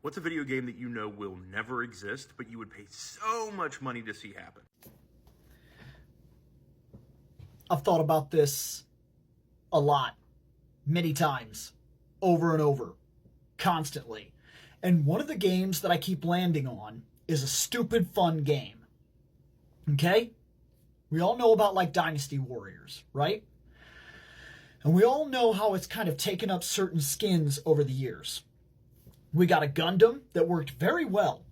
What's a video game that you know will never exist, but you would pay so much money to see happen? I've thought about this a lot, many times, over and over, constantly. And one of the games that I keep landing on is a stupid fun game. Okay? We all know about like Dynasty Warriors, right? And we all know how it's kind of taken up certain skins over the years. We got a Gundam that worked very well.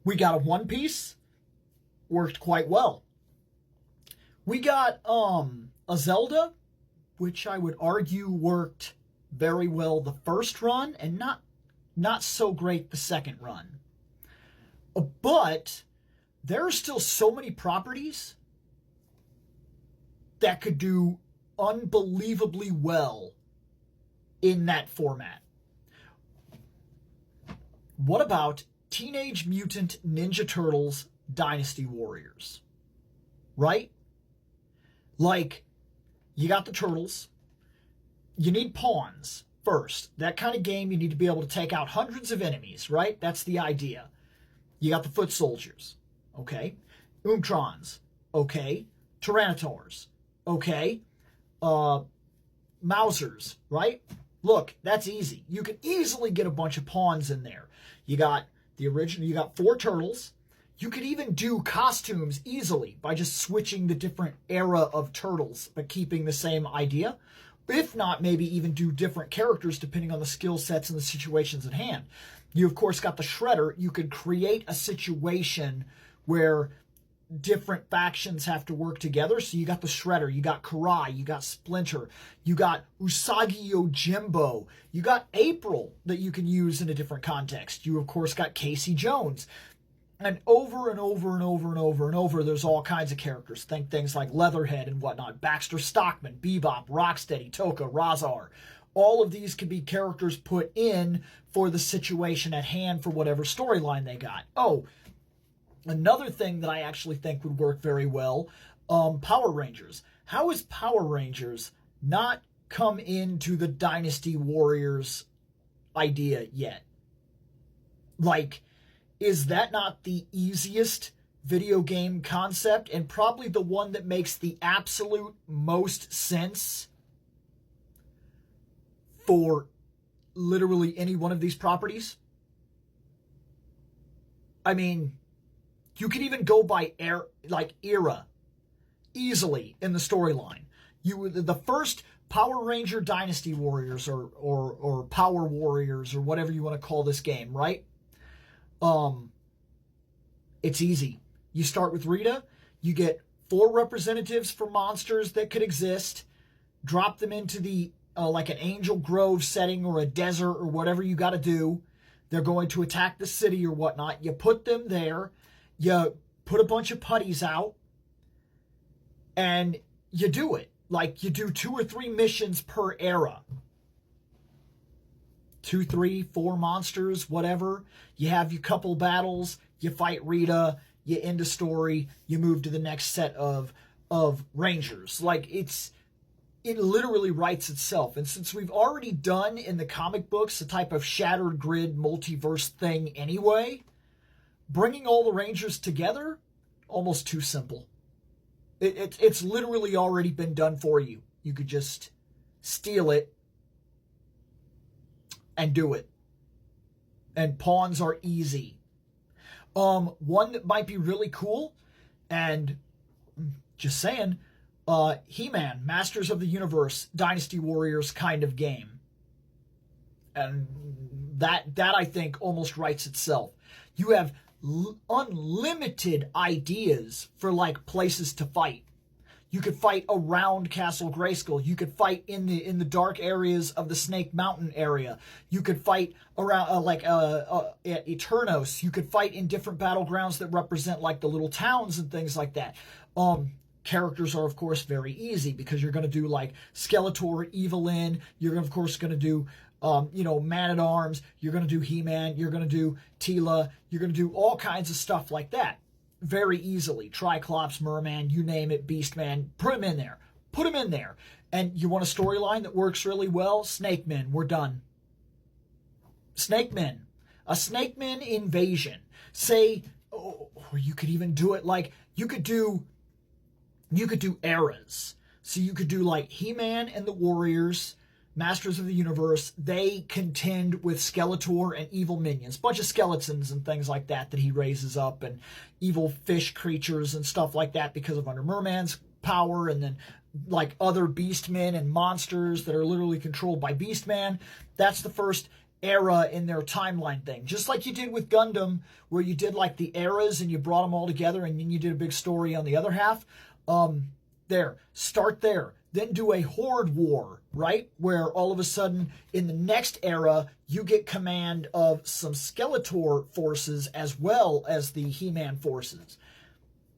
We got a One Piece, worked quite well. We got a Zelda, which I would argue worked very well the first run and not so great the second run. But there are still so many properties that could do unbelievably well in that format. What about Teenage Mutant Ninja Turtles Dynasty Warriors? Right? Like, you got the turtles. You need pawns first. That kind of game, you need to be able to take out hundreds of enemies, right? That's the idea. You got the foot soldiers. Okay. Umtrons. Okay. Tyranitar. Okay. Mausers, right? Look, that's easy. You can easily get a bunch of pawns in there. You got the original, you got 4 turtles. You could even do costumes easily by just switching the different era of turtles, but keeping the same idea. If not, maybe even do different characters depending on the skill sets and the situations at hand. You, of course, got the Shredder. You could create a situation where different factions have to work together. So you got the Shredder, you got Karai, you got Splinter, you got Usagi Yojimbo, you got April that you can use in a different context. You, of course, got Casey Jones. And over and over and over and over and over, there's all kinds of characters. Think things like Leatherhead and whatnot, Baxter Stockman, Bebop, Rocksteady, Toka, Razar. All of these could be characters put in for the situation at hand for whatever storyline they got. Oh, another thing that I actually think would work very well, Power Rangers. How has Power Rangers not come into the Dynasty Warriors idea yet? Like, is that not the easiest video game concept and probably the one that makes the absolute most sense for literally any one of these properties? I mean, you can even go by era easily in the storyline. The first Power Ranger Dynasty Warriors or Power Warriors or whatever you want to call this game, right? It's easy. You start with Rita, you get 4 representatives for monsters that could exist, drop them into the like an Angel Grove setting or a desert or whatever you got to do. They're going to attack the city or whatnot. You put them there, you put a bunch of putties out, and you do it. Like, you do 2 or 3 missions per era. 2, 3, 4 monsters, whatever. You have your couple battles, you fight Rita, you end a story, you move to the next set of Rangers. Like, it literally writes itself. And since we've already done in the comic books a type of shattered grid multiverse thing anyway, bringing all the Rangers together, almost too simple. It's literally already been done for you. You could just steal it and do it. And pawns are easy. One that might be really cool, and just saying, He-Man, Masters of the Universe, Dynasty Warriors kind of game. And that I think almost writes itself. You have unlimited ideas for like places to fight. You could fight around Castle Grayskull. You could fight in the dark areas of the Snake Mountain area. You could fight around at Eternos. You could fight in different battlegrounds that represent like the little towns and things like that. Characters are of course very easy because you're going to do like Skeletor, Evelyn. You're of course going to do Man-at-Arms. You're going to do He-Man. You're going to do Tila. You're going to do all kinds of stuff like that. Very easily. Triclops, Merman, you name it, Beastman, put them in there. Put them in there. And you want a storyline that works really well? Snake Men, we're done. Snakemen. A Snakemen invasion. Say, or you could even do it like, you could do eras. So you could do like He-Man and the Warriors, Masters of the Universe. They contend with Skeletor and evil minions. Bunch of skeletons and things like that he raises up, and evil fish creatures and stuff like that because of Under Merman's power, and then like other Beastmen and monsters that are literally controlled by Beastman. That's the first era in their timeline thing. Just like you did with Gundam, where you did like the eras and you brought them all together and then you did a big story on the other half. Start there. Then do a Horde War, right? Where all of a sudden, in the next era, you get command of some Skeletor forces as well as the He-Man forces.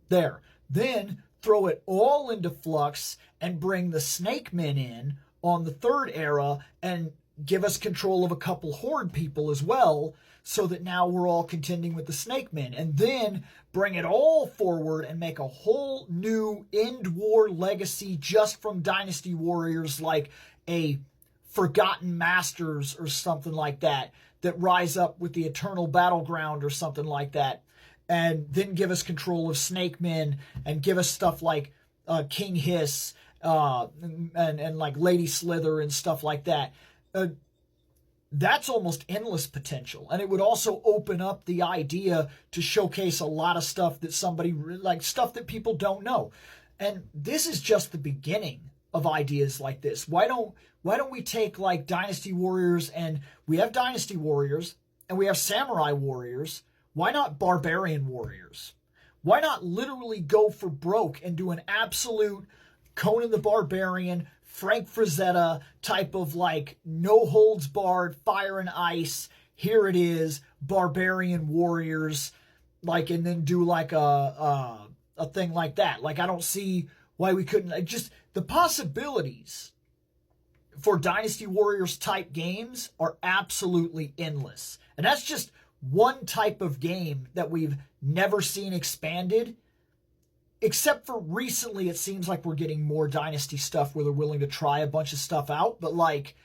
There. Then throw it all into flux and bring the Snakemen in on the third era and give us control of a couple Horde people as well, so that now we're all contending with the Snakemen. And then bring it all forward and make a whole new End War legacy just from Dynasty Warriors, like a Forgotten Masters or something like that rise up with the Eternal Battleground or something like that. And then give us control of Snakemen and give us stuff like King Hiss and like Lady Slither and stuff like that. That's almost endless potential. And it would also open up the idea to showcase a lot of stuff that stuff that people don't know. And this is just the beginning of ideas like this. Why don't we take like Dynasty Warriors, and we have Dynasty Warriors and we have Samurai Warriors. Why not Barbarian Warriors? Why not literally go for broke and do an absolute Conan the Barbarian, Frank Frazetta type of like no holds barred, fire and ice, here it is, Barbarian Warriors, like, and then do like a thing like that. Like, I don't see why we couldn't. Just the possibilities for Dynasty Warriors type games are absolutely endless. And that's just one type of game that we've never seen expanded. Except for recently, it seems like we're getting more Dynasty stuff where they're willing to try a bunch of stuff out. But like,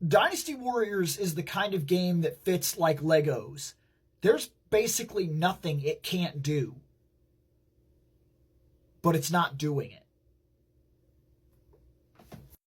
Dynasty Warriors is the kind of game that fits like Legos. There's basically nothing it can't do. But it's not doing it.